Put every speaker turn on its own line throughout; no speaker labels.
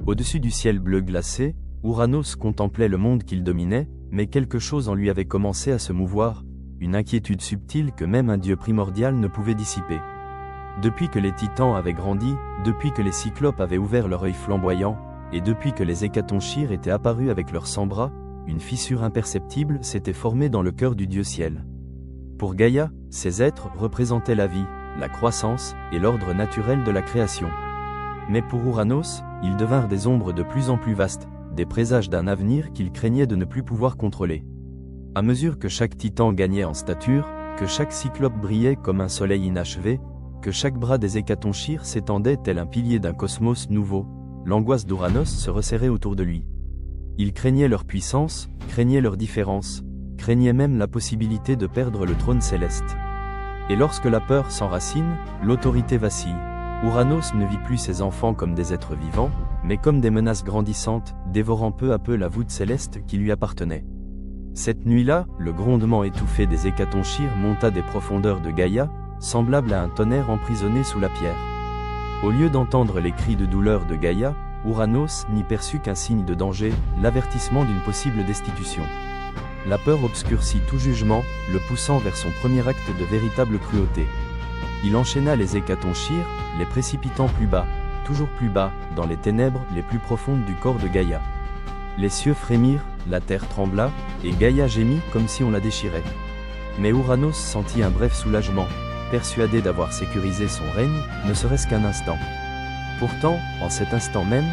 Au-dessus du ciel bleu glacé, Ouranos contemplait le monde qu'il dominait, mais quelque chose en lui avait commencé à se mouvoir, une inquiétude subtile que même un dieu primordial ne pouvait dissiper. Depuis que les titans avaient grandi, depuis que les cyclopes avaient ouvert leur œil flamboyant, et depuis que les hécatonchires étaient apparus avec leurs 100 bras, une fissure imperceptible s'était formée dans le cœur du dieu ciel. Pour Gaïa, ces êtres représentaient la vie, la croissance et l'ordre naturel de la création. Mais pour Ouranos, ils devinrent des ombres de plus en plus vastes, des présages d'un avenir qu'il craignait de ne plus pouvoir contrôler. À mesure que chaque titan gagnait en stature, que chaque cyclope brillait comme un soleil inachevé, que chaque bras des hécatonchires s'étendait tel un pilier d'un cosmos nouveau, l'angoisse d'Ouranos se resserrait autour de lui. Il craignait leur puissance, craignait leur différence, craignait même la possibilité de perdre le trône céleste. Et lorsque la peur s'enracine, l'autorité vacille. Ouranos ne vit plus ses enfants comme des êtres vivants, mais comme des menaces grandissantes, dévorant peu à peu la voûte céleste qui lui appartenait. Cette nuit-là, le grondement étouffé des hécatonchires monta des profondeurs de Gaïa, semblable à un tonnerre emprisonné sous la pierre. Au lieu d'entendre les cris de douleur de Gaïa, Ouranos n'y perçut qu'un signe de danger, l'avertissement d'une possible destitution. La peur obscurcit tout jugement, le poussant vers son premier acte de véritable cruauté. Il enchaîna les hécatonchires, les précipitant plus bas, toujours plus bas, dans les ténèbres les plus profondes du corps de Gaïa. Les cieux frémirent, la terre trembla, et Gaïa gémit comme si on la déchirait. Mais Ouranos sentit un bref soulagement, persuadé d'avoir sécurisé son règne, ne serait-ce qu'un instant. Pourtant, en cet instant même,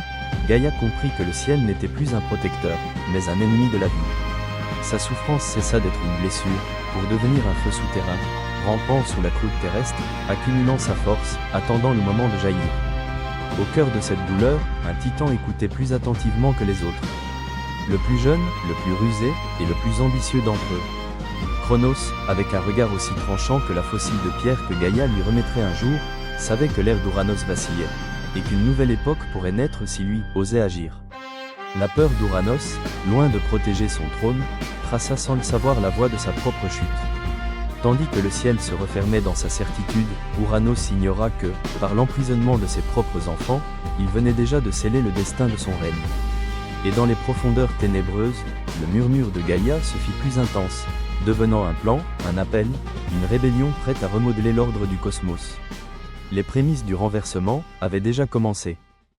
Gaïa comprit que le ciel n'était plus un protecteur, mais un ennemi de la vie. Sa souffrance cessa d'être une blessure, pour devenir un feu souterrain, rampant sous la croûte terrestre, accumulant sa force, attendant le moment de jaillir. Au cœur de cette douleur, un titan écoutait plus attentivement que les autres. Le plus jeune, le plus rusé, et le plus ambitieux d'entre eux. Cronos, avec un regard aussi tranchant que la fossile de pierre que Gaïa lui remettrait un jour, savait que l'ère d'Ouranos vacillait, et qu'une nouvelle époque pourrait naître si lui osait agir. La peur d'Ouranos, loin de protéger son trône, traça sans le savoir la voie de sa propre chute. Tandis que le ciel se refermait dans sa certitude, Ouranos ignora que, par l'emprisonnement de ses propres enfants, il venait déjà de sceller le destin de son règne. Et dans les profondeurs ténébreuses, le murmure de Gaïa se fit plus intense, devenant un plan, un appel, une rébellion prête à remodeler l'ordre du cosmos. Les prémices du renversement avaient déjà commencé.